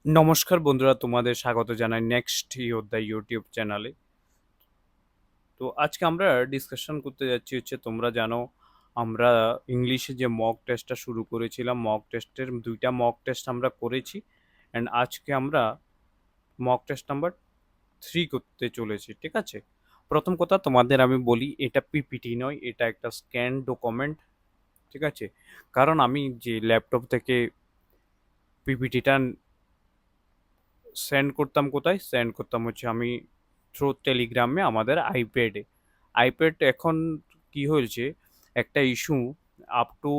নমস্কার বন্ধুরা, তোমাদের স্বাগত জানাই নেক্সট ইয়োদ্ধা ইউটিউব চ্যানেলে। তো আজকে আমরা ডিসকাশন করতে যাচ্ছি হচ্ছে, তোমরা জানো আমরা ইংলিশে যে মক টেস্টটা শুরু করেছিলাম, মক টেস্টের দুইটা মক টেস্ট আমরা করেছি। অ্যান্ড আজকে আমরা মক টেস্ট নাম্বার 3 করতে চলেছি, ঠিক আছে? প্রথম কথা তোমাদের আমি বলি, এটা পিপিটি নয়, এটা একটা স্ক্যান ডকুমেন্ট, ঠিক আছে? কারণ আমি যে ল্যাপটপ থেকে পিপিটিটা সেন্ড করতাম হচ্ছে আমি থ্রু টেলিগ্রামে আমাদের আইপ্যাডে। আইপ্যাড এখন কি হয়েছে, একটা ইস্যু আপ টু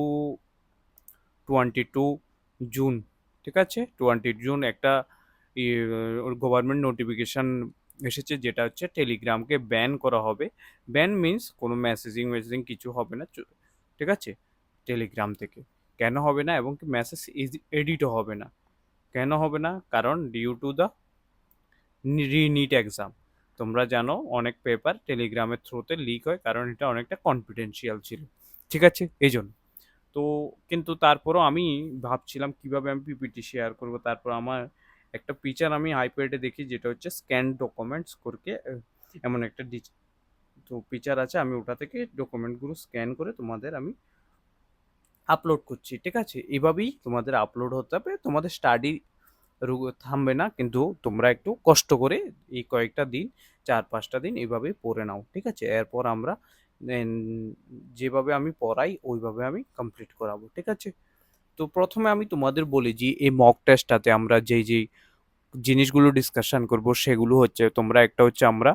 22 জুন, ঠিক আছে? 20 জুন একটা গভর্নমেন্ট নোটিফিকেশন এসেছে, যেটা হচ্ছে টেলিগ্রামকে ব্যান করা হবে। ব্যান মিন্স কোনো মেসেজিং মেসেজিং কিছু হবে না, ঠিক আছে? টেলিগ্রাম থেকে কেন হবে না, এবং কি মেসেজ এডিটও হবে না। কেন হবে না? কারণ ডিউ টু দ্য রিনিট এক্সাম। তোমরা জানো অনেক পেপার টেলিগ্রামের থ্রুতে লিক হয়, কারণ এটা অনেকটা কনফিডেন্সিয়াল ছিল, ঠিক আছে? এই জন্য। তো কিন্তু তারপরও আমি ভাবছিলাম কিভাবে আমি পিপিটি শেয়ার করব। তারপর আমার একটা ফিচার আমি আইপ্যাডে দেখি, যেটা হচ্ছে স্ক্যান ডকুমেন্টস করকে এমন একটা তো ফিচার আছে, আমি ওটা থেকে ডকুমেন্টগুলো স্ক্যান করে তোমাদের আমি আপলোড করছি, ঠিক আছে? এভাবেই তোমাদের আপলোড হতে হবে, তোমাদের স্টাডি থামবে না, কিন্তু তোমরা একটু কষ্ট করে এই কয়েকটা দিন, 4-5টা দিন এইভাবেই পড়ে নাও, ঠিক আছে? এরপর আমরা দেন যেভাবে আমি পড়াই ওইভাবে আমি কমপ্লিট করাবো, ঠিক আছে? তো প্রথমে আমি তোমাদের বলি যে এই মক টেস্টটাতে আমরা যেই যেই জিনিসগুলো ডিসকাশন করব সেগুলো হচ্ছে, তোমরা একটা হচ্ছে আমরা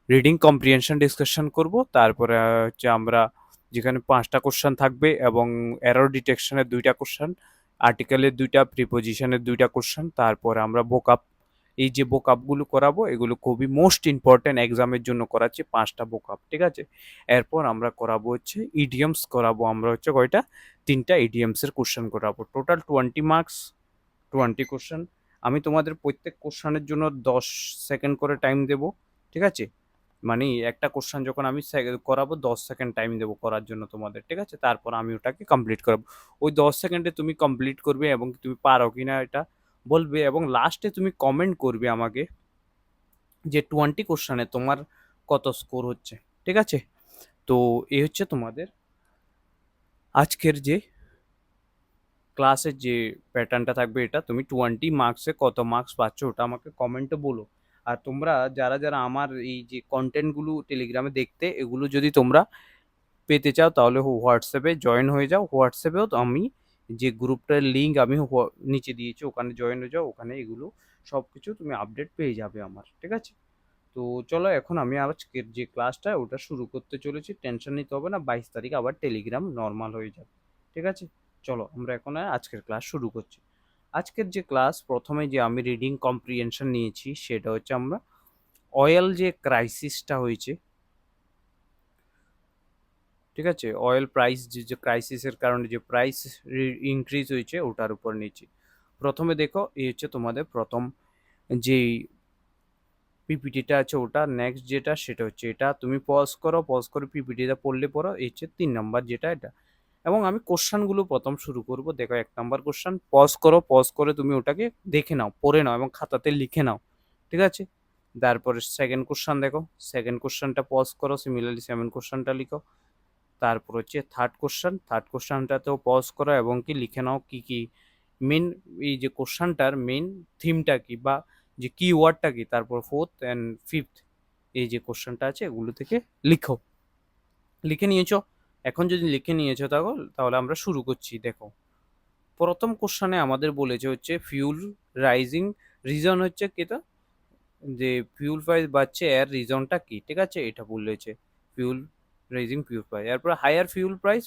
রিডিং কম্প্রিহেনশন ডিসকাশন করব। তারপরে হচ্ছে আমরা যেখানে 5টা কোশ্চেন থাকবে, এবং এরর ডিটেকশনের 2টা কোশ্চেন, আর্টিকেলের 2টা, প্রিপোজিশনের 2টা কোশ্চেন। তারপরে আমরা বোকাপ, এই যে বোকাপগুলো করাবো এগুলো খুবই মোস্ট ইম্পর্টেন্ট, এক্সামের জন্য করাচ্ছি 5টা বোকাপ, ঠিক আছে? এরপর আমরা করাবো হচ্ছে ইডিয়মস করাবো, আমরা হচ্ছে কয়টা, 3টা ইডিয়মসের কোশ্চেন করাবো। Total 20 marks, 20 question. আমি তোমাদের প্রত্যেক কোশ্চেনের জন্য 10 সেকেন্ড করে টাইম দেবো, ঠিক আছে? মানে একটা কোশ্চেন যখন আমি করাবো, 10 সেকেন্ড টাইম দেবো করার জন্য তোমাদের, ঠিক আছে? তারপর আমি ওটাকে কমপ্লিট করাবো। ওই 10 সেকেন্ডে তুমি কমপ্লিট করবে, এবং তুমি পারো কিনা এটা বলবে, এবং লাস্টে তুমি কমেন্ট করবে আমাকে যে 20 কোশ্চেনে তোমার কত স্কোর হচ্ছে, ঠিক আছে? তো এই হচ্ছে তোমাদের আজকের যে ক্লাসের যে প্যাটার্নটা থাকবে, এটা তুমি 20 মার্কসে কত মার্কস পাচ্ছ ওটা আমাকে কমেন্টে বলো। আর তোমরা যারা যারা আমার এই যে কন্টেন্টগুলো টেলিগ্রামে দেখতে, এগুলো যদি তোমরা পেতে চাও তাহলে হোয়াটসঅ্যাপে জয়েন হয়ে যাও। হোয়াটসঅ্যাপেও তো আমি যে গ্রুপটার লিঙ্ক আমি নিচে দিয়েছি, ওখানে জয়েন হয়ে যাও, ওখানে এগুলো সব কিছু তুমি আপডেট পেয়ে যাবে আমার, ঠিক আছে? তো চলো এখন আমি আজকের যে ক্লাসটা ওটা শুরু করতে চলেছি। টেনশন নিতে হবে না, 22 তারিখ আবার টেলিগ্রাম নর্মাল হয়ে যাবে, ঠিক আছে? চলো আমরা এখন আজকের ক্লাস শুরু করছি। আজকের যে ক্লাস, প্রথমে যে আমি রিডিং কম্প্রিহেনশন নিয়েছি, সেটা হচ্ছে আমরা অয়েল যে ক্রাইসিসটা হয়েছে, ঠিক আছে? অয়েল প্রাইস যে ক্রাইসিসের কারণে যে প্রাইস ইনক্রিজ হয়েছে ওটার উপর নিয়েছি। প্রথমে দেখো, এই হচ্ছে তোমাদের প্রথম যেই পিপিটিটা আছে ওটা। নেক্সট যেটা সেটা হচ্ছে এটা, তুমি পজ করো, পজ করে পিপিটিটা পড়লে পড়ো। এই হচ্ছে 3 নম্বর যেটা, এটা। এবং আমি কোশ্চানগুলো প্রথম শুরু করব। দেখো 1 নম্বর কোশ্চান, পজ করো, পজ করে তুমি ওটাকে দেখে নাও, পড়ে নাও, এবং খাতাতে লিখে নাও, ঠিক আছে? তারপরে সেকেন্ড কোশ্চান দেখো, সেকেন্ড কোশ্চানটা পজ করো, সিমিলারলি সেভেন কোশ্চানটা লিখো। তারপর হচ্ছে থার্ড কোশ্চান, থার্ড কোশ্চানটাতেও পজ করো এবং কি লিখে নাও কি কি মেন, এই যে কোশ্চানটার মেন থিমটা কি, বা যে কি ওয়ার্ডটা কি। তারপর ফোর্থ অ্যান্ড ফিফথ এই যে কোশ্চানটা আছে এগুলো থেকে লিখো। লিখে নিয়েছো? এখন যদি লিখে নিয়েছো তাহলে তাহলে আমরা শুরু করছি। দেখো, প্রথম কোশ্চানে আমাদের বলেছে হচ্ছে ফিউল রাইজিং রিজন হচ্ছে কিটা, যে ফিউল প্রাইস বাড়ছে এর রিজনটা কি, ঠিক আছে? এটা বলেছে ফিউল রাইজিং ফিউল প্রাইস। এরপর হায়ার ফিউল প্রাইস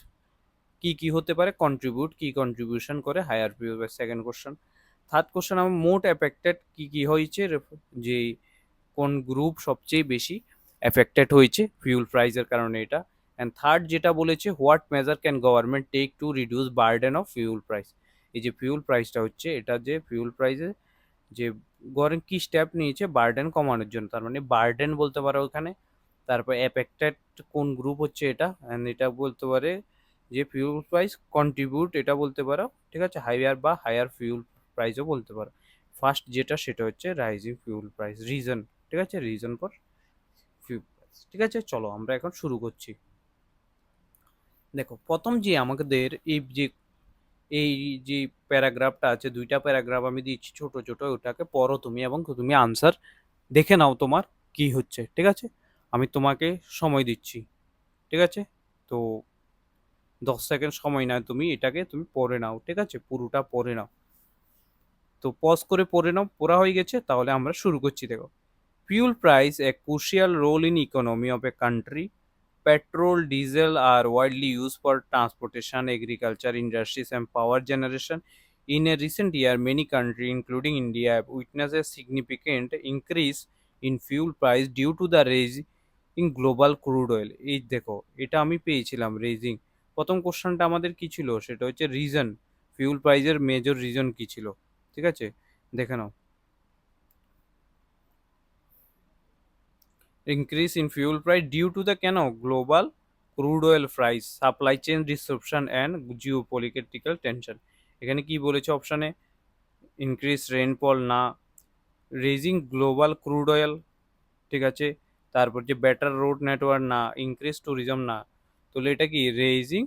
কি কি হতে পারে, কন্ট্রিবিউট কি কন্ট্রিবিউশন করে higher fuel price, second question. Third question আমার মোট এফেক্টেড কি কি হয়েছে, যে কোন গ্রুপ সবচেয়ে বেশি এফেক্টেড হয়েছে ফিউল প্রাইসের কারণে, এটা। অ্যান্ড থার্ড যেটা বলেছে, what measure can government take to reduce burden of fuel price. এই যে ফিউল প্রাইসটা হচ্ছে এটা, যে ফিউল প্রাইসে যে গভর্নমেন্ট কি স্টেপ নিয়েছে বার্ডেন কমানোর জন্য, তার মানে বার্ডেন বলতে পারো ওখানে। তারপর এফেক্টেড কোন গ্রুপ হচ্ছে এটা, অ্যান্ড এটা বলতে পারে যে ফিউল প্রাইস কন্ট্রিবিউট, এটা বলতে পারো, ঠিক আছে? হাইয়ার বা হায়ার ফিউল প্রাইসও বলতে পারো। ফার্স্ট যেটা সেটা হচ্ছে রাইজিং ফিউল প্রাইস রিজন, ঠিক আছে, রিজন ফর ফিউল প্রাইস। ঠিক আছে, চলো আমরা এখন শুরু করছি। দেখো প্রথম যে আমাদের এই যে প্যারাগ্রাফটা আছে, দুইটা প্যারাগ্রাফ আমি দিচ্ছি ছোট ছোট, ওটাকে পড়ো তুমি এবং তুমি আনসার দেখে নাও তোমার কি হচ্ছে, ঠিক আছে। আমি তোমাকে সময় দিচ্ছি, ঠিক আছে। তো 10 সেকেন্ড সময় নাও, তুমি এটাকে তুমি পড়ে নাও, ঠিক আছে, পুরোটা পড়ে নাও। তো পজ করে পড়ে নাও, পড়া হয়ে গেছে, তাহলে আমরা শুরু করছি। দেখো, fuel price a crucial role in economy of a country. Petrol, diesel are widely used for transportation, agriculture, industries, and power generation. In a recent year, many countries, including India, have witnessed a significant increase in fuel price due to the rise in global crude oil. এই দেখো, এটা আমি পেয়েছিলাম raising. প্রথম কোশ্চেনটা আমাদের কি ছিল, সেটা হচ্ছে রিজন, ফিউল প্রাইসের মেজর রিজন কি ছিল, ঠিক আছে, দেখে নাও। increase in fuel price due to the কেন global crude oil price, supply chain disruption and geopolitical tension। এখানে কি বলেছে অপশানে, ইনক্রিজ রেইনফল না, রেজিং গ্লোবাল ক্রুড অয়েল, ঠিক আছে, তারপর যে বেটার রোড নেটওয়ার্ক না, ইনক্রিজ ট্যুরিজম না, তাহলে এটা কি raising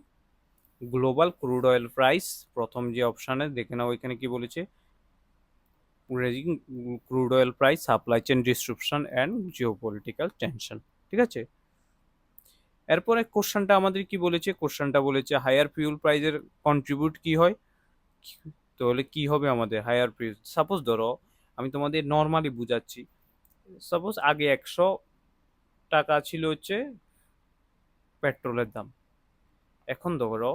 global crude oil price. প্রথম যে অপশানে দেখে নাও এখানে কি বলেছে, raising crude oil price, supply chain disruption and geopolitical tension, ঠিক আছে। এরপরে কোশ্চেনটা আমাদের কি বলেছে, কোশ্চেনটা বলেছে হায়ার ফিউল প্রাইজের কন্ট্রিবিউট কি হয়, তাহলে কি হবে আমাদের হায়ার প্রাইস। সাপোজ ধরো আমি তোমাদের নর্মালি বুঝাচ্ছি, সাপোজ আগে 100 টাকা ছিল হচ্ছে পেট্রোলের দাম, এখন ধরো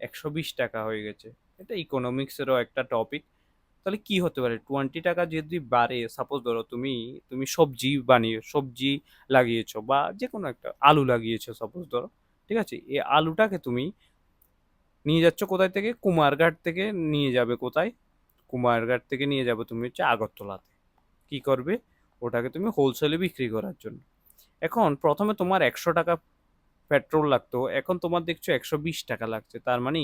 120 টাকা হয়ে গেছে। এটা ইকোনমিক্সেরও একটা টপিক। তাহলে কি হতে পারে, 20 টাকা যদি বাড়ে, সাপোজ ধরো তুমি তুমি সবজি লাগিয়েছো বা যে কোনো একটা আলু লাগিয়েছো সাপোজ ধরো, ঠিক আছে, এই আলুটাকে তুমি নিয়ে যাচ্ছ কোথায় থেকে, কুমারঘাট থেকে নিয়ে যাবে কোথায়, কুমারঘাট থেকে নিয়ে যাবে তুমি হচ্ছে আগরতলাতে। কি করবে, ওটাকে তুমি হোলসেলে বিক্রি করার জন্য। এখন প্রথমে তোমার 100 টাকা পেট্রোল লাগতো, এখন তোমার দেখছো 120 টাকা লাগছে। তার মানে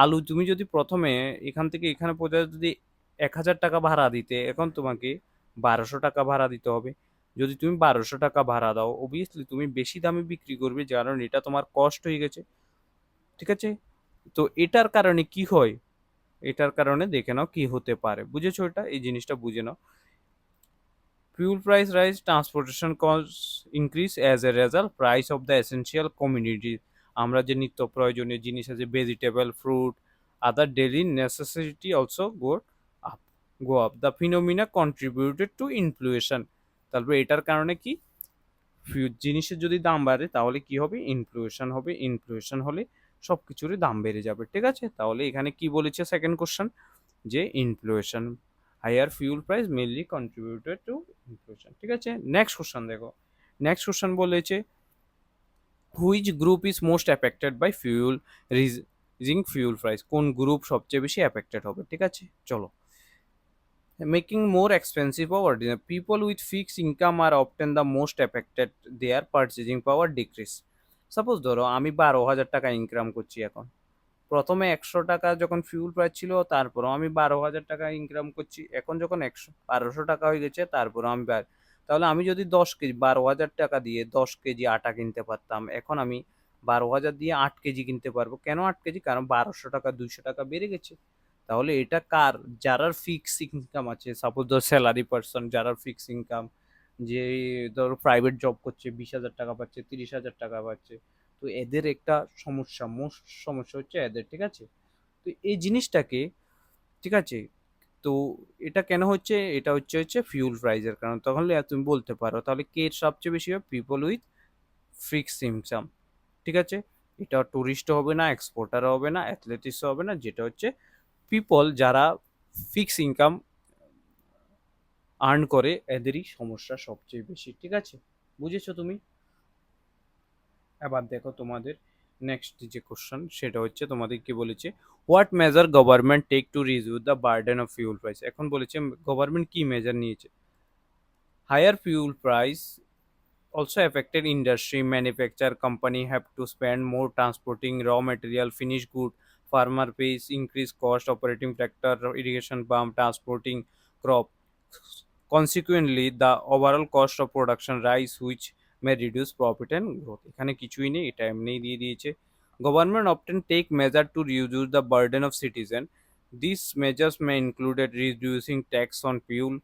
আলু তুমি যদি প্রথমে এখান থেকে এখানে পর্যন্ত যদি 1,000 টাকা ভাড়া দিতে, এখন তোমাকে 1200 টাকা ভাড়া দিতে হবে। যদি তুমি 1200 টাকা ভাড়া দাও, অবভিয়াসলি তুমি বেশি দামে বিক্রি করবে, কারণ এটা তোমার কষ্ট হয়ে গেছে, ঠিক আছে। তো এটার কারণে কি হয়, এটার কারণে দেখে নাও কি হতে পারে, বুঝেছো, এটা এই জিনিসটা বুঝে নাও। fuel price rise, transportation costs increase, as a result price of the essential commodities, আমরা যে নিত্য প্রয়োজনীয় জিনিস আছে, vegetable, fruit, other daily necessity also up go up. The phenomena contributed to inflation. তারপরে এটার কারণে কি, জিনিসের যদি দাম বাড়ে তাহলে কি হবে, ইনফ্লেশন হবে, ইনফ্লেশন হলে সব কিছুরই দাম বেড়ে যাবে, ঠিক আছে। তাহলে এখানে কি বলেছে সেকেন্ড কোশ্চেন, যে inflation, higher fuel price mainly contributed to inflation, ঠিক আছে। নেক্সট কোশ্চেন দেখো, নেক্সট কোশ্চেন বলেছে which group is most affected by fuel rising fuel price, কোন গ্রুপ সবচেয়ে বেশি অ্যাফেক্টেড হবে, ঠিক আছে, চলো। Making more expensive or ordinary. People with fixed income are often the most affected. Their purchasing power decrease. Suppose ধরো আমি 12,000 টাকা ইনকাম করছি এখন, প্রথমে 100 টাকা যখন ফিউল প্রাইস ছিল, তারপরও আমি 12,000 টাকা ইনকাম করছি, এখন যখন 1200 টাকা হয়ে গেছে, তারপরও আমি তাহলে আমি যদি 10 কেজি 12,000 টাকা দিয়ে 10 কেজি আটা কিনতে পারতাম, এখন আমি 12,000 দিয়ে 8 কেজি কিনতে পারবো। কেন 8 কেজি, কারণ 1200 টাকা 200 টাকা বেড়ে গেছে। তাহলে এটা কার, যারা ফিক্স ইনকাম আছে, সাপোজ ধর স্যালারি পার্সন, যারা ফিক্স ইনকাম, যে ধরো প্রাইভেট জব করছে, 20,000 টাকা পাচ্ছে, 30,000 টাকা পাচ্ছে, তো এদের একটা সমস্যা, মোস্ট সমস্যা হচ্ছে এদের, ঠিক আছে। তো এই জিনিসটাকে, ঠিক আছে, তো এটা কেন হচ্ছে, এটা হচ্ছে হচ্ছে ফিউল প্রাইজের কারণ। তখন তুমি বলতে পারো তাহলে কে সবচেয়ে বেশি হবে, পিপল উইথ ফিক্স ইনকাম, ঠিক আছে। এটা টুরিস্ট হবে না, এক্সপোর্টার হবে না, অ্যাথলেটিক্স হবে না, যেটা হচ্ছে পিপল যারা ফিক্স ইনকাম আর্ন করে, এদেরই সমস্যা সবচেয়ে বেশি, ঠিক আছে, বুঝেছো তুমি। এবার দেখো তোমাদের নেক্সট যে কোশ্চেন, সেটা হচ্ছে তোমাদের কি বলেছে, what measure government take to reduce the burden of fuel price. এখন বলেছে গভর্নমেন্ট কি মেজার নিয়েছে। Higher fuel price also affected industry, manufacture company have to spend more transporting raw material, finished good, farmer pays increased cost, operating tractor, irrigation pump, transporting crop. Consequently, the overall cost of production rise, which may reduce profit and growth. এখানে কিছুই নেই, এটা এমনিই দিয়ে দিয়েছে। Government often take measure to reduce the burden of citizen. These measures may include reducing tax on fuel,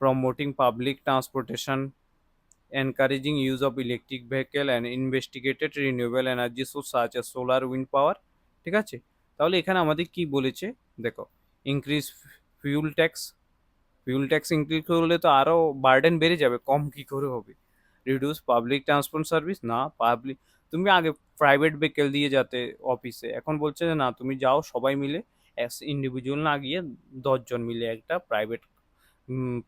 promoting public transportation, encouraging use of electric vehicle and investigated renewable energy source such as solar wind power। ঠিক আছে, তাহলে এখানে আমাদের কি বলেছে দেখো, increase fuel tax. Fuel tax increase করলে তো আরও বার্ডেন বেড়ে যাবে, কম কি করে হবে। রিডিউস পাবলিক ট্রান্সপোর্ট সার্ভিস, না পাবলিক, তুমি আগে প্রাইভেট ভেহিকেল দিয়ে যেতে অফিসে, এখন বলছে যে না তুমি যাও সবাই মিলে, অ্যাজ ইন্ডিভিজুয়াল না গিয়ে 10 জন মিলে একটা প্রাইভেট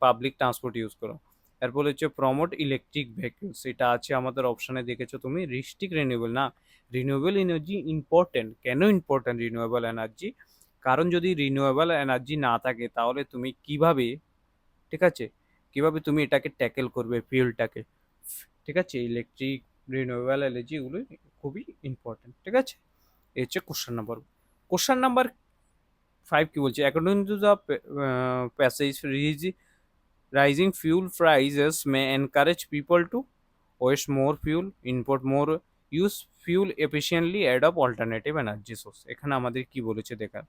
পাবলিক ট্রান্সপোর্ট ইউজ করো। এরপর হচ্ছে প্রমোট ইলেকট্রিক ভেহিকেলস, এটা আছে আমাদের অপশানে দেখেছো তুমি। রিস্ট্রিক্ট রিনিউয়েবল, না রিনিউয়েবল এনার্জি ইম্পর্টেন্ট। কেন ইম্পর্টেন্ট রিনিউয়েবল এনার্জি? কারণ যদি রিনিউয়েবল এনার্জি না থাকে তাহলে তুমি কিভাবে, ঠিক আছে, কিভাবে তুমি এটাকে ট্যাকেল করবে ফিউলটাকে। ঠিক আছে, ইলেকট্রিক রিনিউয়েবল এনার্জি এগুলো খুবই ইম্পর্টেন্ট। ঠিক আছে, এই হচ্ছে কোশ্চেন নাম্বার 5 কি বলছে, according to the passage rising fuel prices may encourage people to waste more fuel, import more, use fuel efficiently, adopt alternative energy source। এখানে আমাদের কি বলেছে দেখা,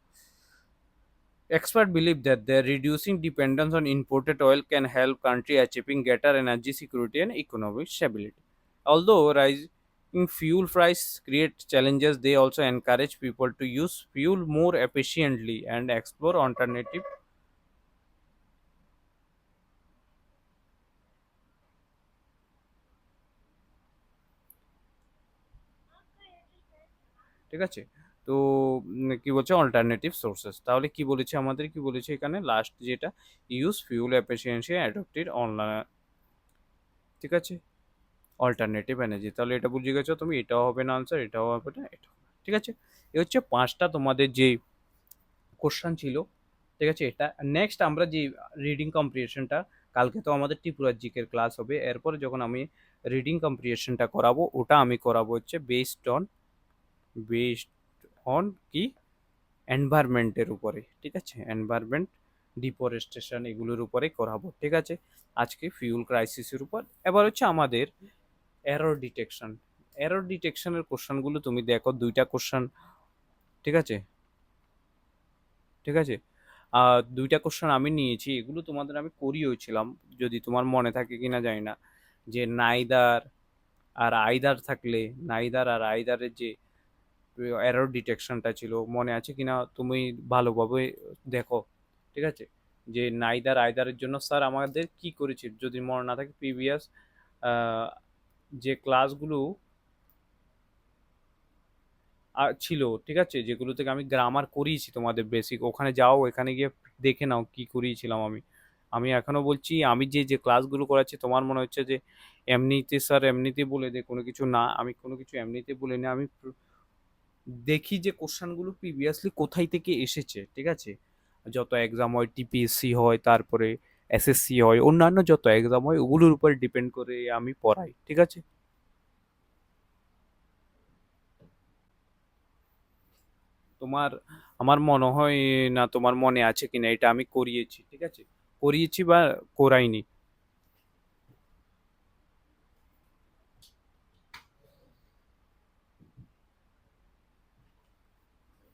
experts believe that the reducing dependence on imported oil can help country achieving greater energy security and economic stability. Although rising fuel price create challenges, they also encourage people to use fuel more efficiently and explore alternative। ঠিক আছে, তো কি বলছে alternative sources, তাহলে কি বলেছে আমাদের, কি বলেছে এখানে লাস্ট যেটা, use fuel efficiency adopted online. ঠিক আছে, অল্টারনেটিভ এনার্জি, তাহলে এটা বুঝে গেছো তুমি, এটাও হবে না আনসার, এটাও হবে না, এটাও হবে না। ঠিক আছে, এ হচ্ছে 5টা তোমাদের যে কোশ্চেন ছিল। ঠিক আছে, এটা নেক্সট আমরা যে রিডিং কম্প্রিহেনশনটা, কালকে তো আমাদের ত্রিপুরার জিকের ক্লাস হবে, এরপরে যখন আমি রিডিং কম্প্রিহেনশনটা করাবো ওটা আমি করাবো হচ্ছে বেসড অন কি, এনভায়রনমেন্টের উপরে। ঠিক আছে, এনভায়রনমেন্ট, ডিফরেস্টেশন এগুলোর উপরেই করাবো। ঠিক আছে, আজকে ফিউল ক্রাইসিসের উপর। এবার হচ্ছে আমাদের এরর ডিটেকশন। এরর ডিটেকশনের কোশ্চেনগুলো তুমি দেখো, 2টা কোশ্চেন। ঠিক আছে, ঠিক আছে, 2টা কোশ্চেন আমি নিয়েছি, এগুলো তোমাদের আমি করিয়েছিলাম, যদি তোমার মনে থাকে কিনা জানি না, যে নাইদার আর আইদার থাকলে, নাইদার আর আইদারের যে এরর ডিটেকশনটা ছিল, মনে আছে কিনা তুমি ভালোভাবে দেখো। ঠিক আছে, যে নাইদার আইদারের জন্য স্যার আমাদের কি করেছে, যদি মনে না থাকে প্রিভিয়াস যে ক্লাসগুলো ছিল, ঠিক আছে, যেগুলো থেকে আমি গ্রামার করিয়েছি তোমাদের বেসিক, ওখানে যাও, এখানে গিয়ে দেখে নাও কি করিয়েছিলাম আমি। আমি এখনো বলছি, আমি যে যে ক্লাসগুলো করাচ্ছি তোমার মনে হচ্ছে যে এমনিতে স্যার এমনিতে বলে দে কোনো কিছু, না আমি কোনো কিছু এমনিতে বলি না, আমি দেখি যে কোশ্চেনগুলো প্রিভিয়াসলি কোথায় থেকে এসেছে। ঠিক আছে, যত এক্সাম হয়, টিপিএসসি হয়, তারপরে এসএসসি হয়, অন্যান্য যত এক্সাম হয় ওগুলোর উপর ডিপেন্ড করে আমি পড়াই। ঠিক আছে, তোমার, আমার মনে হয় না তোমার মনে আছে কিনা, এটা আমি করিয়েছি। ঠিক আছে, করিয়েছি বা করাইনি।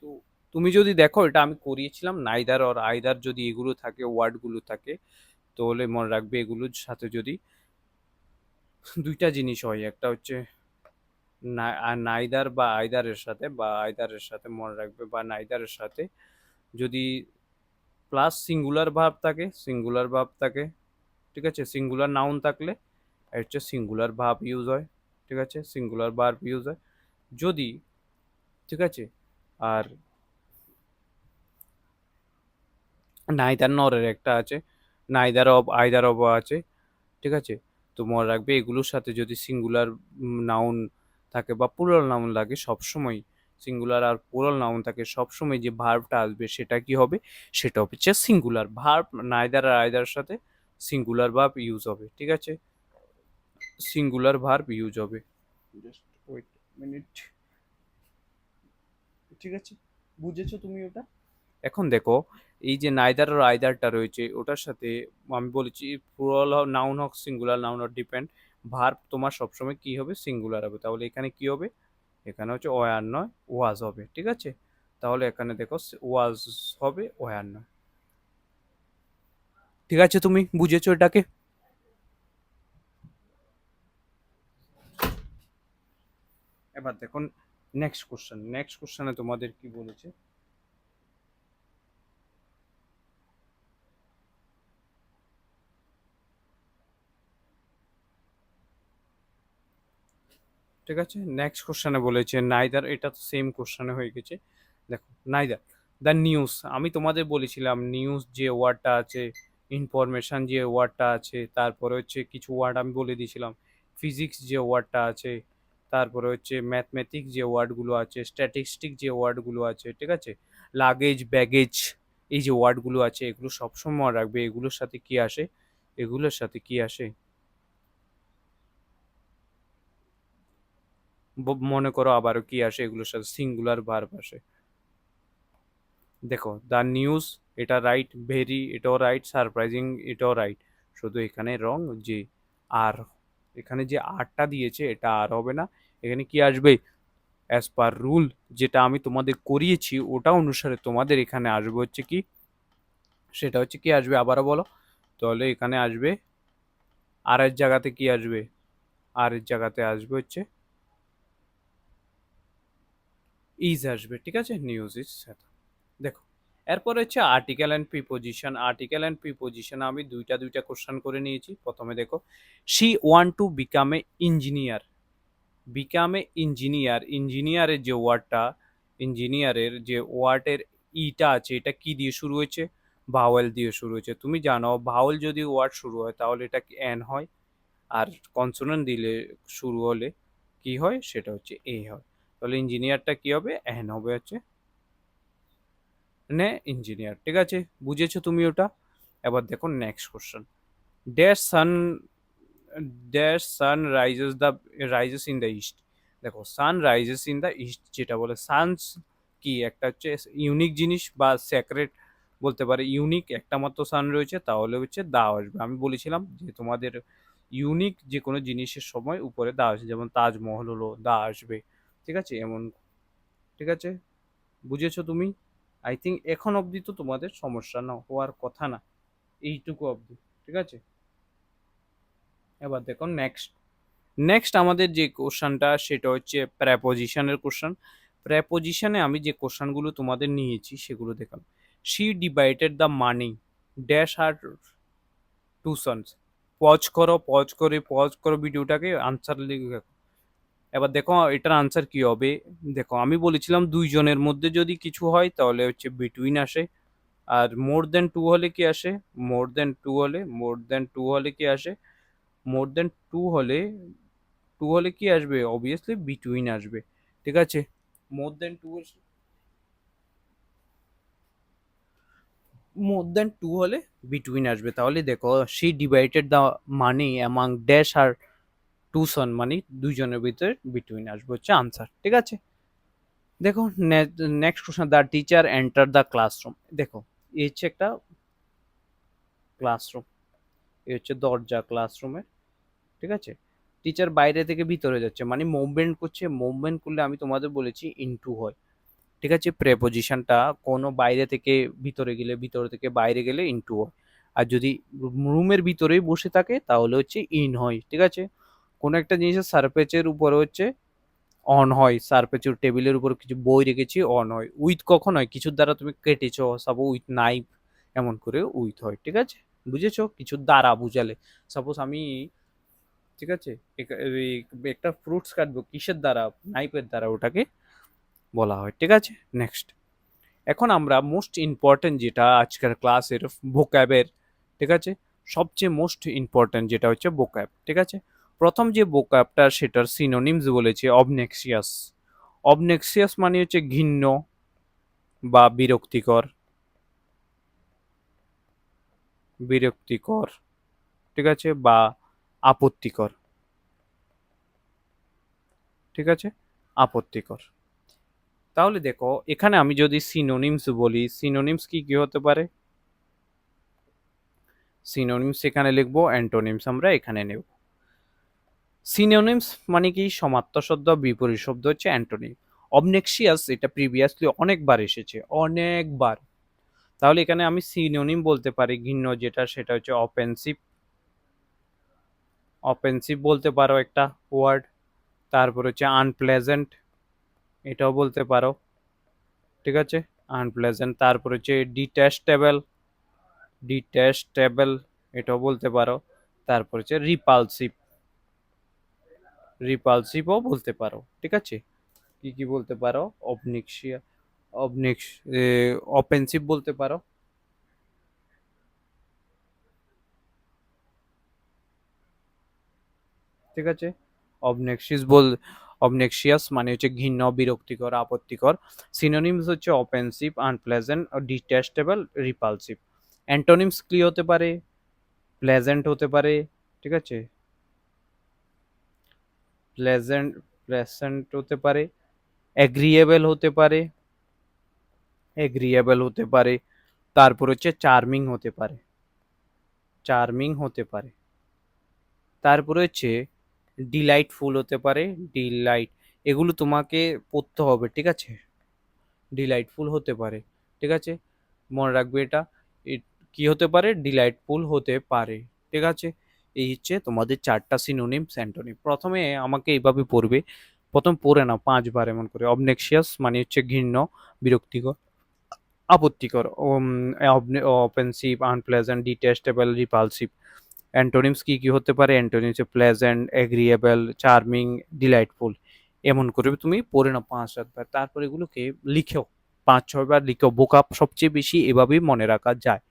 তো তুমি যদি দেখো এটা আমি করিয়েছিলাম, নাইদার আর আইদার যদি এগুলো থাকে, ওয়ার্ডগুলো থাকে, তাহলে মনে রাখবে এগুলোর সাথে যদি 2টা জিনিস হয়, একটা হচ্ছে নাইদার বা আইদারের সাথে, বা আইদারের সাথে মনে রাখবে, বা নাইদারের সাথে যদি প্লাস সিঙ্গুলার ভার্ব থাকে। ঠিক আছে, সিঙ্গুলার নাউন থাকলে এটা হচ্ছে সিঙ্গুলার ভার্ব ইউজ হয়। ঠিক আছে, সিঙ্গুলার ভার্ব ইউজ হয় যদি, ঠিক আছে, আর নাইদার নরের একটা আছে, নাইদার অব আইদার অব আছে। ঠিক আছে, তো মনে রাখবে এগুলোর সাথে যদি সিঙ্গুলার নাউন থাকে বা প্লুরাল নাউন লাগে, সবসময় সিঙ্গুলার আর প্লুরাল নাউন থাকে, সবসময় যে ভার্বটা আসবে সেটা কি হবে, সেটা হচ্ছে সিঙ্গুলার ভার্ব। নাইদার আর আইদার সাথে সিঙ্গুলার ভার্ব ইউজ হবে। ঠিক আছে, সিঙ্গুলার ভার্ব ইউজ হবে। Just wait minute. ঠিক আছে, বুঝেছো তুমি ওটা? এখন দেখো, এই যে নাইদার আর আইদারটা রয়েছে ওটার সাথে আমি বলেছি প্লুরাল নাউন হোক সিঙ্গুলার নাউন হোক ডিপেন্ড, ভার্ব তোমার সবসময় কি হবে, সিঙ্গুলার হবে। তাহলে এখানে কি হবে, এখানে হচ্ছে ওয়ার নয় ওয়াজ হবে, ঠিক আছে। তাহলে এখানে দেখো ওয়াজ হবে, ওয়ার নয়। ঠিক আছে, তুমি বুঝেছো এটাকে? এবার দেখুন নেক্সট কোশ্চেনে তোমাদের কি বলেছে। ঠিক আছে, নেক্সট কোশ্চেনে বলেছে নাইদার, এটা তো সেম কোশ্চেনে হয়ে গেছে। দেখো নাইদার দ্য নিউজ, আমি তোমাদের বলেছিলাম নিউজ যে ওয়ার্ডটা আছে, ইনফরমেশন যে ওয়ার্ডটা আছে, তারপরে হচ্ছে কিছু ওয়ার্ড আমি বলে দিয়েছিলাম, ফিজিক্স যে ওয়ার্ডটা আছে, তারপরে হচ্ছে ম্যাথমেটিক্স যে ওয়ার্ডগুলো আছে, স্ট্যাটিস্টিক যে ওয়ার্ডগুলো আছে, ঠিক আছে, লাগেজ ব্যাগেজ এই যে ওয়ার্ডগুলো আছে, এগুলো সবসময় মনে রাখবে। এগুলোর সাথে কি আসে, এগুলোর সাথে কি আসে, মনে করো আবারও কি আসে, এগুলোর সাথে সিঙ্গুলার ভার্ব আসে। দেখো দ্য নিউজ, এটা রাইট, ভেরি এটাও রাইট, সারপ্রাইজিং এটাও রাইট, শুধু এখানে রং যে আর, এখানে যে আরটা দিয়েছে এটা আর হবে না, এখানে কি আসবে, অ্যাজ পার রুল যেটা আমি তোমাদের করিয়েছি ওটা অনুসারে তোমাদের এখানে আসবে হচ্ছে কি, সেটা হচ্ছে কি আসবে আবারও বলো। তাহলে এখানে আসবে আর এর জায়গাতে কি আসবে, আর এর জায়গাতে আসবে হচ্ছে ইজ আসবে, ঠিক আছে, নিউজ ইজ। দেখো এরপর হচ্ছে article and preposition. Article and preposition আমি দুইটা দুইটা কোশ্চেন করে নিয়েছি। প্রথমে দেখো she want to become a engineer, become a engineer, ইঞ্জিনিয়ারের যে ওয়ার্ডটা, ইঞ্জিনিয়ারের যে ওয়ার্ডের ইটা আছে এটা কি দিয়ে শুরু হয়েছে, ভাওয়েল দিয়ে শুরু হয়েছে। তুমি জানো ভাওয়েল যদি ওয়ার্ড শুরু হয় তাহলে এটা কি এন হয়, আর কনসোনেন্ট দিলে শুরু হলে কি হয়, সেটা হচ্ছে এ হয়। তাহলে ইঞ্জিনিয়ারটা কি হবে, এন হবে হচ্ছে নে ইঞ্জিনিয়ার, ঠিক আছে, বুঝেছো তুমি ওটা। এবার দেখো next question, there sun, there sun rises in the east. দেখো sun rises in the east যেটা বলে, সানস কি একটা হচ্ছে ইউনিক জিনিস বা সেক্রেট বলতে পারে, ইউনিক একটা মাত্র সান রয়েছে, তাহলে হচ্ছে দা আসবে। আমি বলেছিলাম যে তোমাদের ইউনিক যে কোনো জিনিসের সময় উপরে দা আসবে, যেমন তাজমহল হলো দা আসবে, ঠিক আছে, এমন, ঠিক আছে, বুঝেছো তুমি? আই থিঙ্ক এখন অবধি তো তোমাদের সমস্যা না হওয়ার কথা না, এইটুকু অবধি, ঠিক আছে। এবার দেখো নেক্সট, নেক্সট আমাদের যে কোশ্চেনটা সেটা হচ্ছে প্রেপোজিশনের কোশ্চেন। প্রেপোজিশনে আমি যে কোশ্চেনগুলো তোমাদের নিয়েছি সেগুলো দেখলাম, she divided the money dash আর টু সন্স। পজ করো ভিডিওটাকে, আনসার লিখে। এবার দেখো এটার আনসার কি হবে। দেখো আমি বলেছিলাম দুইজনের মধ্যে যদি কিছু হয় তাহলে হচ্ছে বিটুইন আসে, আর মোর দেন টু হলে কি আসে, মোর দেন টু হলে কি আসে, মোর দেন টু হলে কি আসবে, অবভিয়াসলি বিটুইন আসবে, ঠিক আছে। More than two, more than two হলে বিটুইন আসবে। তাহলে দেখো she divided the money among dash আর টু সন, মানে দুইজনের ভিতরে বিটুইন আসবে হচ্ছে আনসার, ঠিক আছে। দেখো next question, the teacher enter the classroom. দেখো এই হচ্ছে একটা ক্লাসরুম, এই হচ্ছে দরজা ক্লাসরুমের, ঠিক আছে। টিচার বাইরে থেকে ভিতরে যাচ্ছে মানে মুভমেন্ট করছে, মুভমেন্ট করলে আমি তোমাদের বলেছি ইনটু হয়, ঠিক আছে। প্রেপোজিশনটা কোনো বাইরে থেকে ভিতরে গেলে, ভিতরে থেকে বাইরে গেলে ইনটু হয়, আর যদি রুমের ভিতরেই বসে থাকে তাহলে হচ্ছে ইন হয়, ঠিক আছে। কোনো একটা জিনিসের সারফেসের উপরে হচ্ছে অন হয়, সারফেসের টেবিলের উপর কিছু বই রেখেছি অন হয়। উইথ কখন হয়, কিছুর দ্বারা তুমি কেটেছো, সাপোজ উইথ নাইফ, এমন করে উইথ হয়, ঠিক আছে, বুঝেছো, কিছুর দ্বারা বুঝালে। সাপোজ আমি, ঠিক আছে, একটা ফ্রুটস কাটবো কিসের দ্বারা, নাইফের দ্বারা, ওটাকে বলা হয়, ঠিক আছে। নেক্সট, এখন আমরা মোস্ট ইম্পর্টেন্ট যেটা আজকের ক্লাসের ভোক্যাবের, ঠিক আছে, সবচেয়ে মোস্ট ইম্পর্টেন্ট যেটা হচ্ছে ভোক্যাব, ঠিক আছে। প্রথম যে ভোক্যাবটা সেটার সিনোনিমস বলেছে অবনেক্সিয়াস। অবনেক্সিয়াস মানে হচ্ছে ঘিন্ন বা বিরক্তিকর, বিরক্তিকর, ঠিক আছে, বা আপত্তিকর, ঠিক আছে, আপত্তিকর। তাহলে দেখো এখানে আমি যদি সিনোনিমস বলি, সিনোনিমস কি কি হতে পারে? সিনোনিমস এখানে লিখবো, অ্যান্টোনিমস আমরা এখানে নেব। সিনোনিমস মানে কি? সমার্থক শব্দ, বিপরীত শব্দ হচ্ছে অ্যান্টোনিম। অবনেক্সিয়াস এটা প্রিভিয়াসলি অনেকবার এসেছে, অনেকবার। তাহলে এখানে আমি সিনোনিম বলতে পারি ঘৃণ্য যেটা, সেটা হচ্ছে অফেন্সিভ। অফেন্সিভ বলতে পারো একটা ওয়ার্ড। তারপর হচ্ছে আনপ্লেজেন্ট, এটাও বলতে পারো, ঠিক আছে, আনপ্লেজেন্ট। তারপর হচ্ছে ডিটেস্টেবল, ডিটেস্টেবল এটাও বলতে পারো। তারপর হচ্ছে রিপালসিভ, রিপালসিভও বলতে পারো, ঠিক আছে। কি কি বলতে পারো? অবনিক্সিয়া, অবনিক্স, অফেন্সিভ বলতে পারো, ঠিক আছে। অবনেক্সিস বল, অবনেক্সিয়াস মানে হচ্ছে ঘৃণ্য, বিরক্তিকর, আপত্তিকর। সিনোনিমস হচ্ছে offensive, unpleasant, detestable, repulsive. Antonyms কি হতে পারে? প্লেজেন্ট হতে পারে, ঠিক আছে, প্লেজেন্ট, প্লেজেন্ট হতে পারে, এগ্রিয়েবল হতে পারে, এগ্রিয়েবল হতে পারে। তারপর হচ্ছে চার্মিং হতে পারে, চার্মিং হতে পারে। তারপরে হচ্ছে ডিলাইটফুল হতে পারে, ডিলাইট। এগুলো তোমাকে পড়তে হবে, ঠিক আছে। ডিলাইটফুল হতে পারে, ঠিক আছে, মনে রাখবে এটা। কি হতে পারে? ডিলাইটফুল হতে পারে, ঠিক আছে। এই হচ্ছে তোমাদের চারটা সিনোনিম অ্যান্টোনিম। প্রথমে আমাকে এইভাবে পড়বে, প্রথম পড়ে নাও 5 বার এমন করে। অবনেক্সিয়াস মানে হচ্ছে ঘৃণ্য, বিরক্তিকর, আপত্তিকর। Offensive, unpleasant, detestable, repulsive. Antonyms কি কি হতে পারে? Antonyms pleasant, agreeable, charming, delightful. এমন করে তুমি পড়ে নাও 5-7 বার, তারপর এগুলোকে লিখেও 5-6 বার লিখেও। ভোকাব সবচেয়ে বেশি এভাবেই মনে রাখা যায়,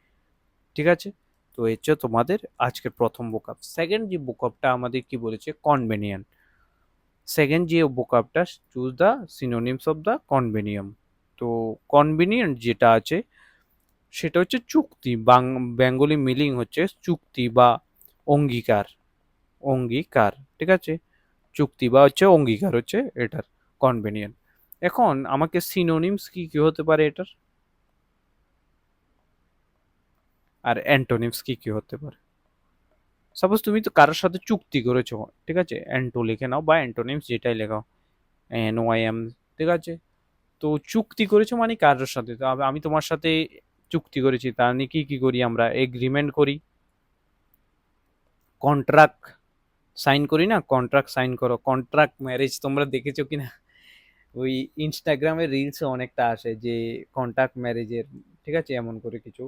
ঠিক আছে। তো এই হচ্ছে তোমাদের আজকের প্রথম ভোকাব। সেকেন্ড যে ভোকাবটা আমাদের কি বলেছে? কনভেনিয়েন্ট। সেকেন্ড যে ভোকাবটা, choose the synonyms of the convenient. তো কনভেনিয়েন্ট যেটা আছে সেটা হচ্ছে চুক্তি, বেঙ্গলি মিনিং হচ্ছে চুক্তি বা অঙ্গীকার, অঙ্গীকার, ঠিক আছে। চুক্তি বা হচ্ছে অঙ্গীকার হচ্ছে এটার কনভেনিয়েন্ট। এখন আমাকে সিনোনিমস কি কি হতে পারে এটার, আর অ্যান্টোনিমস কি কি হতে পারে? সাপোজ তুমি তো কারোর সাথে চুক্তি করেছো, ঠিক আছে, অ্যান্টো লিখে নাও বা অ্যান্টোনিমস যেটাই লেখাও, NOIM, ঠিক আছে। তো চুক্তি করেছো মানে কারোর সাথে, তো আমি তোমার সাথে চুক্তি করেছি, তার নিয়ে কি কি করি আমরা? এগ্রিমেন্ট করি, কন্ট্রাক্ট সাইন করি না, কন্ট্রাক্ট সাইন করো। কন্ট্রাক্ট ম্যারেজ তোমরা দেখেছো কিনা? ওই ইনস্টাগ্রামে রিলসে অনেকটা আসে যে কন্ট্রাক্ট ম্যারেজের, ঠিক আছে, এমন করে কিছু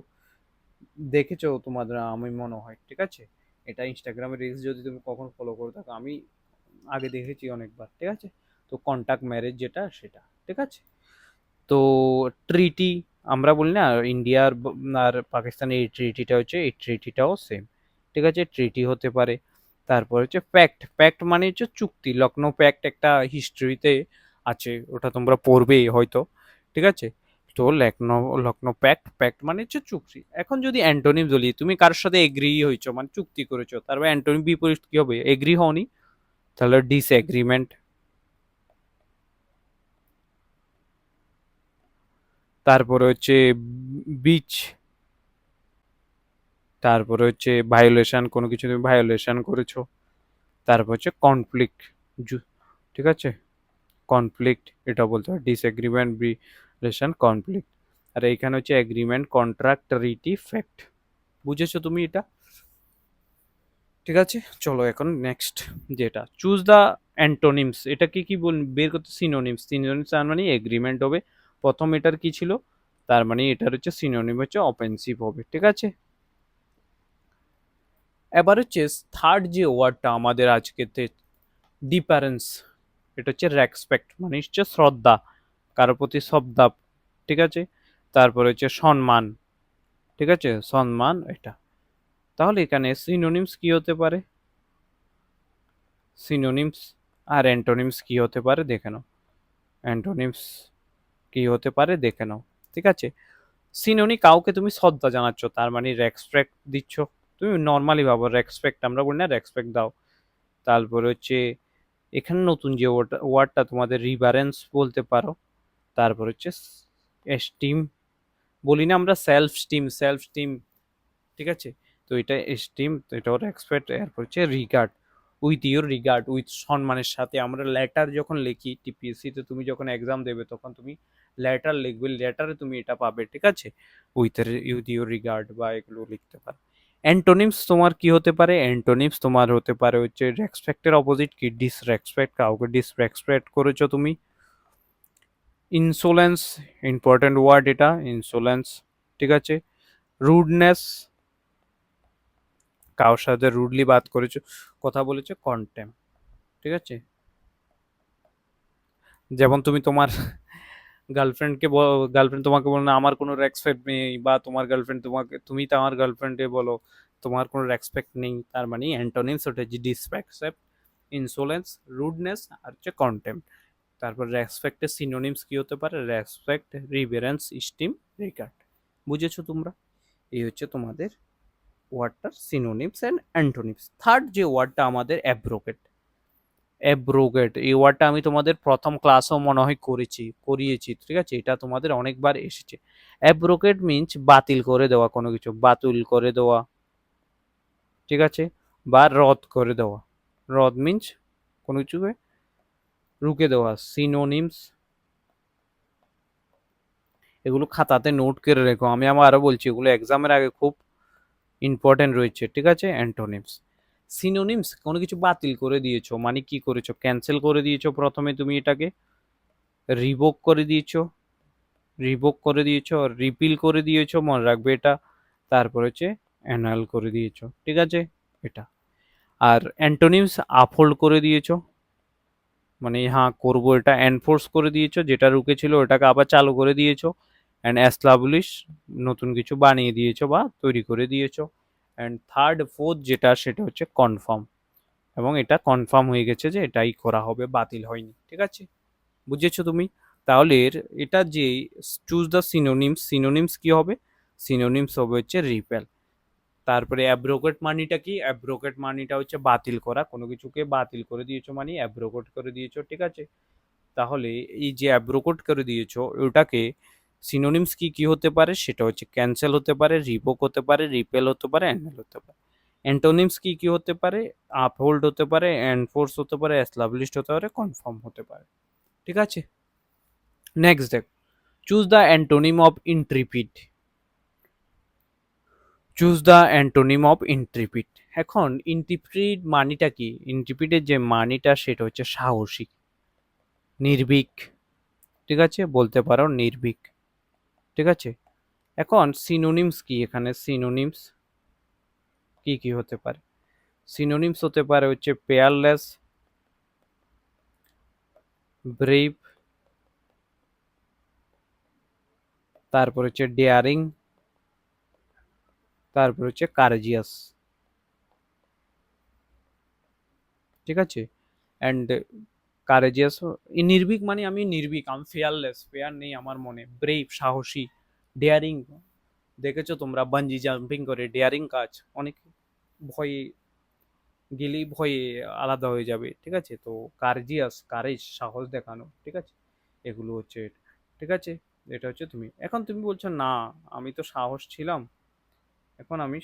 দেখেছো তোমাদের, আমি মনে হয়, ঠিক আছে। এটা ইনস্টাগ্রামে রিলস যদি তুমি কখন ফলো করে থাকো, আমি আগে দেখেছি অনেকবার, ঠিক আছে। তো কন্ট্রাক্ট ম্যারেজ যেটা, সেটা, ঠিক আছে। তো ট্রিটি আমরা বলি না, ইন্ডিয়ার আর পাকিস্তানের এই ট্রিটিটা হচ্ছে, এই ট্রিটিটাও সেম, ঠিক আছে, ট্রিটি হতে পারে। তারপর হচ্ছে প্যাক্ট, প্যাক্ট মানে হচ্ছে চুক্তি। লখনৌ প্যাক্ট একটা হিস্ট্রিতে আছে, ওটা তোমরা পড়বেই হয়তো, ঠিক আছে। তো লখনৌ, লখনৌ প্যাক্ট, প্যাক্ট মানে হচ্ছে চুক্তি। এখন যদি অ্যান্টোনিম বলি, তুমি কারোর সাথে এগ্রি হয়েছো মানে চুক্তি করেছো, তারপর অ্যান্টোনিম বিপরীত কি হবে? এগ্রি হওনি, তাহলে ডিসএগ্রিমেন্ট। তারপরে হচ্ছে বিচ, তারপরে হচ্ছে ভায়োলেশন, কোনো কিছু তুমি ভায়োলেশন করেছো। তারপর হচ্ছে কনফ্লিক্ট, ঠিক আছে, কনফ্লিক্ট এটা বলতে হয়। Disagreement, relation, conflict. আর এইখানে হচ্ছে এগ্রিমেন্ট, কন্ট্রাক্ট, রিটি, ফ্যাক্ট। বুঝেছো তুমি এটা? ঠিক আছে, চলো এখন নেক্সট যেটা, চুজ দ্য অ্যান্টোনিমস। এটা কি কি বের করতে? সিনোনিমস, সিনোনিমস তার মানে এগ্রিমেন্ট হবে। প্রথম এটার কি ছিল? তার মানে এটার হচ্ছে সিনোনিম হচ্ছে অফেন্সিভ হবে, ঠিক আছে। এবার হচ্ছে থার্ড যে ওয়ার্ডটা আমাদের আজকে, ডিফারেন্স। এটা হচ্ছে রেসপেক্ট মানে হচ্ছে শ্রদ্ধা, কারোর প্রতি শ্রদ্ধা, ঠিক আছে। তারপরে হচ্ছে সম্মান, ঠিক আছে, সম্মান এটা। তাহলে এখানে সিনোনিমস কি হতে পারে? সিনোনিমস আর অ্যান্টোনিমস কি হতে পারে দেখে নাও। অ্যান্টোনিমস কি হতে পারে দেখে নাও, ঠিক আছে। সিনোনি কাউকে তুমি শ্রদ্ধা জানাচ্ছ, তার মানে রেসপেক্ট দিচ্ছ। তুমি নর্মালি ভাবো রেসপেক্ট, আমরা বলি না রেসপেক্ট দাও। তারপরে হচ্ছে এখানে নতুন যে ওয়ার্ডটা তোমাদের রিভারেন্স বলতে পারো, তারপর হচ্ছে এস্টিম, বলি না আমরা সেলফ স্টিম, সেলফ স্টিম, ঠিক আছে? তো এটা এস্টিম, তো এটা ওর এক্সপেক্ট। এরপর হচ্ছে regard, with your regard, with সম্মানের সাথে। আমরা লেটার যখন লিখি টিপিএসসি তে, তুমি যখন এক্সাম দেবে তখন তুমি লেটার লিখবে, লেটারে তুমি এটা পাবে, ঠিক আছে? উইথ ইউর রিগার্ড বা এগুলো লিখতে পারো। অ্যান্টোনিমস তোমার কি হতে পারে? অ্যান্টোনিমস তোমার হতে পারে হচ্ছে রেসপেক্টের অপোজিট কি? ডিসরেসপেক্ট, কাউকে ডিসরেসপেক্ট করেছো তুমি। ইনসোলেন্স, ইম্পর্টেন্ট ওয়ার্ড এটা, ইনসোলেন্স, ঠিক আছে? রুডনেস, কারোর সাথে রুডলি বাত করেছো, কথা বলেছো। কন্টেম, ঠিক আছে? যেমন তুমি তোমার গার্লফ্রেন্ডকে, গার্লফ্রেন্ড তোমাকে বলো না আমার কোনো রেসপেক্ট নেই, বা তোমার গার্লফ্রেন্ড তোমাকে, তুমি তো আমার গার্লফ্রেন্ডে বলো তোমার কোনো রেসপেক্ট নেই, তার মানে অ্যান্টোনিমস ওটা যে ডিসরেসপেক্ট, ইনসোলেন্স, রুডনেস আর হচ্ছে কন্টেম্প। তারপর রেসপেক্টের সিনোনিমস কি হতে পারে? Respect, reverence, esteem, regard. বুঝেছো তোমরা? এই হচ্ছে তোমাদের ওয়ার্ডটার সিনোনিমস অ্যান্ড অ্যান্টোনিমস। থার্ড যে ওয়ার্ডটা আমাদের অ্যাব্রোগেট। অ্যাব্রোগেট, এই ওয়ার্ডটা আমি তোমাদের প্রথম ক্লাসও মনে হয় করিয়েছি, ঠিক আছে? এটা তোমাদের অনেকবার এসেছে। অ্যাব্রোগেট মিন্স বাতিল করে দেওয়া, কোনো কিছু বাতিল করে দেওয়া, ঠিক আছে? বা রদ করে দেওয়া। রদ মিন্স কোনো কিছুকে রুকে দেওয়া। সিনোনিমস, এগুলো খাতাতে নোট করে রেখো, আমি আমার আরো বলছি, এগুলো এক্সামের আগে খুব ইম্পর্টেন্ট রয়েছে, ঠিক আছে? অ্যান্টোনিমস, সিনোনিমস, কোনো কিছু বাতিল করে দিয়েছো মানে কি করেছো? ক্যান্সেল করে দিয়েছো, প্রথমে তুমি এটাকে রিভোক করে দিয়েছো, রিপিল করে দিয়েছো, মনে রাখবে এটা। তারপর হচ্ছে অ্যানুয়াল করে দিয়েছো, ঠিক আছে? এটা। আর অ্যান্টোনিমস, আপহোল্ড করে দিয়েছো, মানে হ্যাঁ করবো এটা, এনফোর্স করে দিয়েছো, যেটা রুকেছিল ওটাকে আবার চালু করে দিয়েছো। অ্যান্ড এস্টাবলিশ, নতুন কিছু বানিয়ে দিয়েছো বা তৈরি করে দিয়েছো। অ্যান্ড থার্ড ফোর্থ যেটা, সেটা হচ্ছে কনফার্ম, এবং এটা কনফার্ম হয়ে গেছে যে এটাই করা হবে, বাতিল হয়নি, ঠিক আছে? বুঝেছো তুমি? তাহলে এটা যে চুজ দ্য সিনোনিমস, সিনোনিমস কি হবে? সিনোনিমস হবে হচ্ছে রিপেল। তারপরে অ্যাব্রোগেট মানিটা কি? অ্যাব্রোগেট মানিটা হচ্ছে বাতিল করা, কোনো কিছুকে বাতিল করে দিয়েছো মানে অ্যাব্রোগেট করে দিয়েছো, ঠিক আছে? তাহলে এই যে অ্যাব্রোগেট করে দিয়েছো ওটাকে সিনোনিমস কি কি হতে পারে? সেটা হচ্ছে ক্যান্সেল হতে পারে, রিভোক হতে পারে, রিপেল হতে পারে, অ্যানুল হতে পারে। অ্যান্টোনিমস কি কি হতে পারে? আপহোল্ড হতে পারে, এনফোর্স হতে পারে, এস্টাবলিশড হতে পারে, কনফার্ম হতে পারে, ঠিক আছে? নেক্সট দেখ, choose the antonym of intrepid. Choose the antonym of intrepid. এখন ইন্ট্রিপিড মানিটা কি? ইন্ট্রিপিডের যে মানিটা সেটা হচ্ছে সাহসী, নির্ভীক, ঠিক আছে? বলতে পারো নির্ভীক, ঠিক আছে? এখন সিনোনিমস কি? এখানে সিনোনিমস কি কি হতে পারে? সিনোনিমস হতে পারে হচ্ছে পেয়ারলেস, ব্রেভ, তারপর হচ্ছে ডেয়ারিং, তারপর হচ্ছে কারেজিয়াস, ঠিক আছে? অ্যান্ড কারেজিয়াস, নির্ভীক মানে আমি নির্ভীক, আমি ফেয়ারলেস, ফেয়ার নেই আমার মনে। ব্রেভ, সাহসী। ডেয়ারিং, দেখেছো তোমরা বাঞ্জি জাম্পিং করে, ডেয়ারিং কাজ, অনেক ভয়ে গেলেই ভয়ে আলাদা হয়ে যাবে, ঠিক আছে? তো কার্জিয়াস, কারেজ, সাহস দেখানো, ঠিক আছে? এগুলো হচ্ছে এটা, ঠিক আছে? এটা হচ্ছে তুমি। এখন তুমি বলছো না আমি তো সাহস ছিলাম, এখন আমি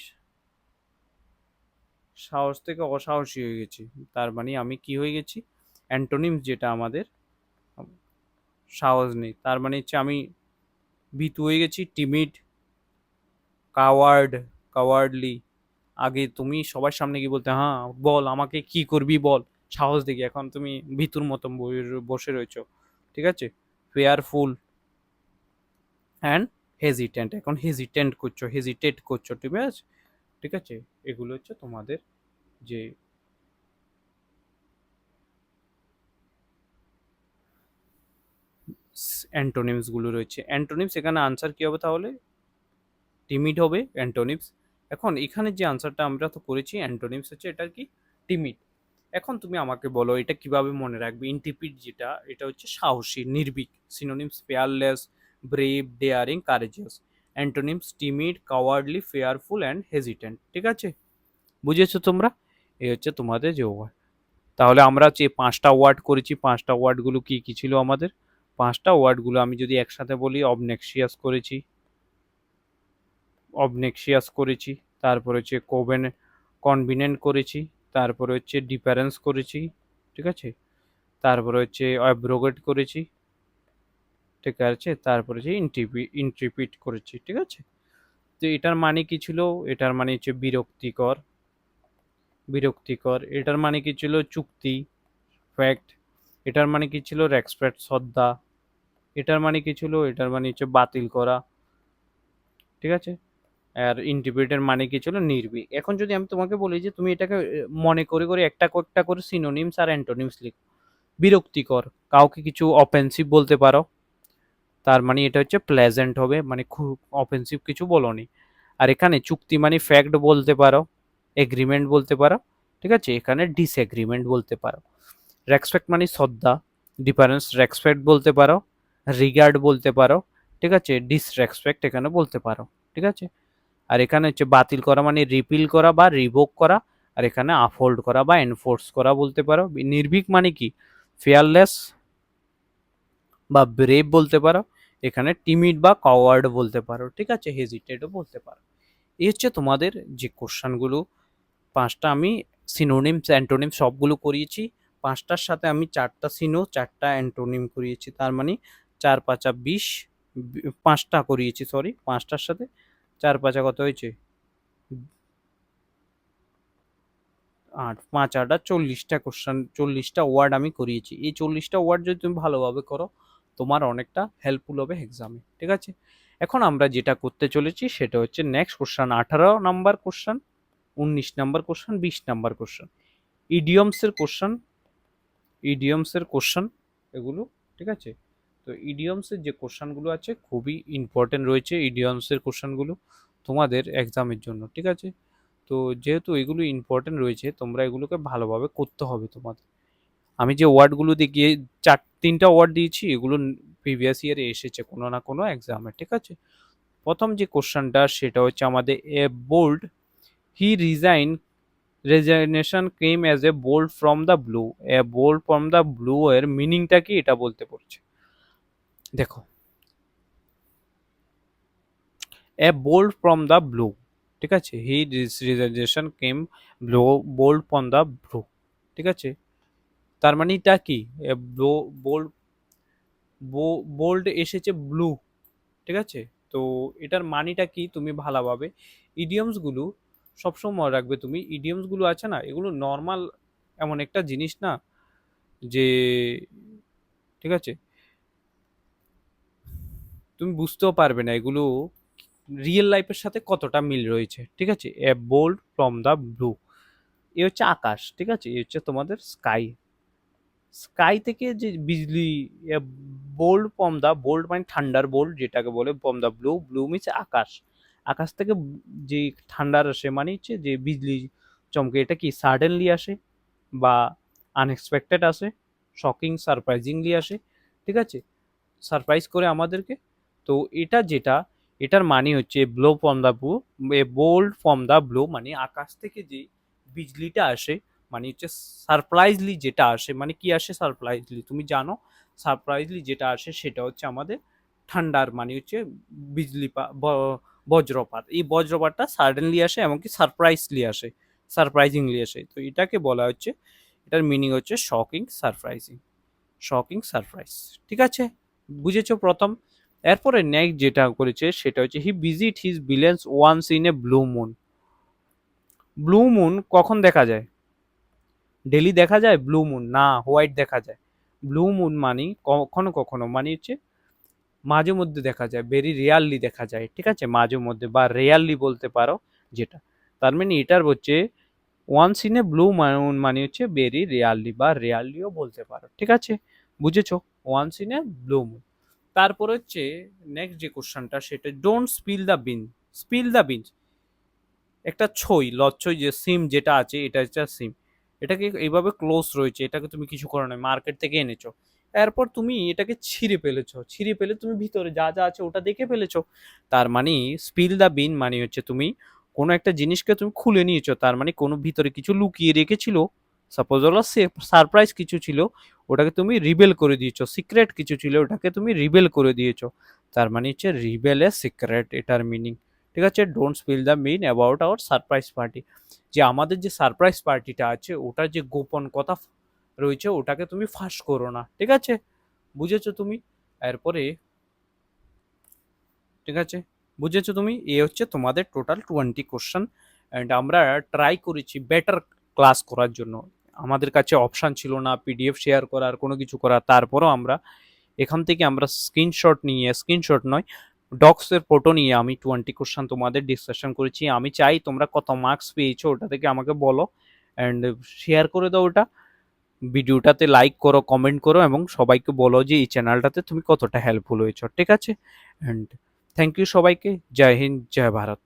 সাহস থেকে অসাহসী হয়ে গেছি, তার মানে আমি কি হয়ে গেছি? অ্যান্টোনিমস যেটা আমাদের, সাহস নেই, তার মানে হচ্ছে আমি ভীতু হয়ে গেছি, টিমিড, কাওয়ার্ড, কাওয়ার্ডলি। আগে তুমি সবার সামনে গিয়ে বলতে হ্যাঁ বল আমাকে কি করবি বল, সাহস দেখি, এখন তুমি ভীতুর মতন বসে রয়েছো, ঠিক আছে? ফেয়ারফুল অ্যান্ড হেজিটেন্ট, এখন হেজিটেন্ট করছো, হেজিটেট করছো, ঠিক আছে? ঠিক আছে? এগুলো হচ্ছে তোমাদের যে অ্যান্টোনিমস গুলো রয়েছে। অ্যান্টোনিমস, এখানে আনসার কি হবে তাহলে? টিমিড হবে অ্যান্টোনিমস। এখন এখানে যে আনসারটা আমরা তো করেছি, অ্যান্টোনিমস হচ্ছে এটার কি? টিমিড। এখন তুমি আমাকে বলো এটা কিভাবে মনে রাখবে? ইন্টিপিড যেটা, এটা হচ্ছে সাহসী, নির্ভীক। Synonyms peerless, brave, daring, courageous. Antonyms timid, cowardly, fearful and hesitant, ঠিক আছে? বুঝেছো তোমরা? এই হচ্ছে তোমাদের যে ওয়ার্ড। তাহলে আমরা যে পাঁচটা ওয়ার্ড করেছি, পাঁচটা ওয়ার্ডগুলো কি কি ছিল আমাদের? 5টা ওয়ার্ডগুলো আমি যদি একসাথে বলি, অবনেক্সিয়াস করেছি, তারপর হচ্ছে কনভিনেন্ট করেছি, তারপরে হচ্ছে ডিফারেন্স করেছি, ঠিক আছে, তারপরে হচ্ছে অ্যাব্রোগেট করেছি, ঠিক আছে, তারপরে হচ্ছে ইন্ট্রিপিট করেছি, ঠিক আছে। তো এটার মানে কি ছিল? এটার মানে হচ্ছে বিরক্তিকর। এটার মানে কি ছিল? চুক্তি, ফ্যাক্ট। এটার মানে কি ছিল? রেসপেক্ট, শ্রদ্ধা। এটার মানে কি ছিল? এটার মানে হচ্ছে বাতিল করা, ঠিক আছে। আর ইন্টিগ্রেটের মানে কি ছিল? নির্ভীক। এখন যদি আমি তোমাকে বলি যে তুমি এটাকে মনে করে করে একটা একটা করে সিনোনিমস আর অ্যান্টোনিমস লিখ। বিরক্তিকর, কাউকে কিছু অফেন্সিভ বলতে পারো, তার মানে এটা হচ্ছে প্লেজেন্ট হবে, মানে খুব অফেন্সিভ কিছু বলনি। আর এখানে চুক্তি মানে ফ্যাক্ট বলতে পারো, এগ্রিমেন্ট বলতে পারো, ঠিক আছে। এখানে ডিসএগ্রিমেন্ট বলতে পারো। রেসপেক্ট মানে শ্রদ্ধা, ডিফারেন্স রেসপেক্ট বলতে পারো, রিগার্ড বলতে পারো, ঠিক আছে। ডিসরেসপেক্ট এখানে বলতে পারো, ঠিক আছে। আর এখানে হচ্ছে বাতিল করা মানে রিপিল করা বা রিভোক করা, আর এখানে আপহোল্ড করা বা এনফোর্স করা বলতে পারো। নির্ভীক মানে কি? ফিয়ারলেস বা ব্রেভ বলতে পারো। এখানে টিমিড বা কাওয়ার্ড বলতে পারো, ঠিক আছে, হেজিটেটও বলতে পারো। এই হচ্ছে তোমাদের যে কোশ্চানগুলো, 5টা আমি সিনোনিমস অ্যান্টোনিম সবগুলো করিয়েছি। 5টার সাথে আমি 4টা সিনো 4টা অ্যান্টোনিম করিয়েছি, তার মানে 4 5 20, 5টা করিয়েছি, সরি, 5টার সাথে 4 5 কত হয়েছে? 8 5 8 40টা কোশ্চেন, 40টা ওয়ার্ড আমি করিয়েছি। এই 40টা ওয়ার্ড যদি তুমি ভালোভাবে করো, তোমার অনেকটা হেল্পফুল হবে এক্সামে, ঠিক আছে। এখন আমরা যেটা করতে চলেছি সেটা হচ্ছে next question, 18 number question, 19 number question, 20 number question, ইডিয়মসের কোশ্চেন, কোশ্চেন এগুলো, ঠিক আছে। তো ইডিয়মসের যে কোশ্চেনগুলো আছে খুবই ইম্পর্টেন্ট রয়েছে, ইডিয়মসের কোশ্চেনগুলো তোমাদের এক্সামের জন্য, ঠিক আছে। তো যেহেতু এগুলো ইম্পর্টেন্ট রয়েছে, তোমরা এগুলোকে ভালোভাবে করতে হবে তোমাদের। আমি যে ওয়ার্ডগুলো দেখিয়ে 3টা ওয়ার্ড দিয়েছি, এগুলো প্রিভিয়াস ইয়ারে এসেছে কোনো না কোনো এক্সামে, ঠিক আছে। প্রথম যে কোশ্চেনটা সেটা হচ্ছে আমাদের a bolt, he resignation came as a bolt from the blue. A bolt from the blue এর মিনিংটা কি এটা বলতে পড়ছে। দেখো, a bolt from the blue, ঠিক আছে, he resignation came blue, bolt from the blue, ঠিক আছে। তার মানে এটা কি? বোল্ড, বোল্ড এসেছে ব্লু, ঠিক আছে। তো এটার মানিটা কি তুমি ভালোভাবে ইডিয়মসগুলো সবসময় রাখবে। তুমি ইডিয়মসগুলো আছে না, এগুলো নর্মাল এমন একটা জিনিস না যে, ঠিক আছে, তুমি বুঝতেও পারবে না এগুলো রিয়েল লাইফের সাথে কতটা মিল রয়েছে, ঠিক আছে। এ বোল্ড ফ্রম দ্য ব্লু, এ হচ্ছে আকাশ, ঠিক আছে, এ হচ্ছে তোমাদের স্কাই। স্কাই থেকে যে বিজলি, বোল্ড ফ্রম দা, বোল্ড মানে ঠান্ডার বোল্ড যেটাকে বলে, from the blue, blue means আকাশ। আকাশ থেকে যে ঠান্ডার আসে মানে হচ্ছে যে বিজলি চমকে, এটা কি সাডেনলি আসে বা আনএক্সপেক্টেড আসে, শকিং সারপ্রাইজিংলি আসে, ঠিক আছে, সারপ্রাইজ করে আমাদেরকে। তো এটা যেটা, এটার মানে হচ্ছে blow from the blue, bold from the blue মানে আকাশ থেকে যে বিজলিটা আসে, মানে হচ্ছে সারপ্রাইজলি যেটা আসে, মানে কি আসে সারপ্রাইজলি, তুমি জানো সারপ্রাইজলি যেটা আসে সেটা হচ্ছে আমাদের ঠান্ডার, মানে হচ্ছে বজ্রপাত। এই বজ্রপাতটা সাডেনলি আসে, এমনকি সারপ্রাইজলি আসে, সারপ্রাইজিংলি আসে। তো এটাকে বলা হচ্ছে, এটার মিনিং হচ্ছে শকিং সারপ্রাইজিং, শকিং সারপ্রাইজ, ঠিক আছে, বুঝেছো প্রথম। এরপরে নেক্সট যেটা করেছে সেটা হচ্ছে he visit his villains once in a blue moon. Blue moon কখন দেখা যায়? ডেলি দেখা যায় ব্লু মুন না, হোয়াইট দেখা যায়। ব্লু মুন মানে কখনো কখনো মানে হচ্ছে মাঝে মধ্যে দেখা যায়, ভেরি রেয়ারলি দেখা যায়, ঠিক আছে, মাঝে মধ্যে বা রেয়ারলি বলতে পারো যেটা। তার মানে এটার হচ্ছে once in a blue moon মানে হচ্ছে ভেরি রেয়ারলি বা রেয়ারলিও বলতে পারো, ঠিক আছে, বুঝেছো, once in a blue moon. তারপর হচ্ছে নেক্সট যে কোশ্চেনটা সেটা don't spill the bean. Spill the bean, একটা ছই লচ্ছই যে সিম যেটা আছে, এটা হচ্ছে সিম, এটাকে এইভাবে ক্লোজ রয়েছে, এটাকে তুমি কিছু করো না, মার্কেট থেকে এনেছো, এরপর তুমি এটাকে ছিঁড়ে ফেলেছো, ছিঁড়ে ফেলে তুমি ভিতরে যা যা আছে ওটা দেখে ফেলেছো। তার মানে স্পিল দ্য বিন মানে হচ্ছে তুমি কোনো একটা জিনিসকে তুমি খুলে নিয়েছো, তার মানে কোনো ভিতরে কিছু লুকিয়ে রেখেছিল, সাপোজ হলো সারপ্রাইজ কিছু ছিল, ওটাকে তুমি রিবেল করে দিয়েছো, সিক্রেট কিছু ছিল ওটাকে তুমি রিবেল করে দিয়েছো, তার মানে হচ্ছে রিবেল এ সিক্রেট এটার মিনিং। ঠিক আছে, don't spill the mean about our surprise party, যে আমাদের যে সারপ্রাইজ পার্টিটা আছে ওটার যে গোপন কথা রয়েছে ওটাকে তুমি ফাঁস করো না, ঠিক আছে, বুঝেছো তুমি? এরপরে ঠিক আছে, বুঝেছো তুমি? এ হচ্ছে তোমাদের টোটাল 20 কোশ্চেন। অ্যান্ড আমরা ট্রাই করেছি বেটার ক্লাস করার জন্য, আমাদের কাছে অপশান ছিল না পিডিএফ শেয়ার করার কোনো কিছু করার, তারপরও আমরা এখান থেকে আমরা স্ক্রিনশট নিয়ে, স্ক্রিনশট নয়, ডক্সের ফটো নিয়ে আমি 20 কোশ্চেন তোমাদের ডিসকাশন করেছি। আমি চাই তোমরা কত মার্কস পেয়েছো ওটা থেকে আমাকে বলো, অ্যান্ড শেয়ার করে দাও ওটা, ভিডিওটাতে লাইক করো, কমেন্ট করো, এবং সবাইকে বলো যে এই চ্যানেলটাতে তুমি কতটা হেল্পফুল হয়েছো, ঠিক আছে? অ্যান্ড থ্যাংক ইউ সবাইকে, জয় হিন্দ, জয় ভারত।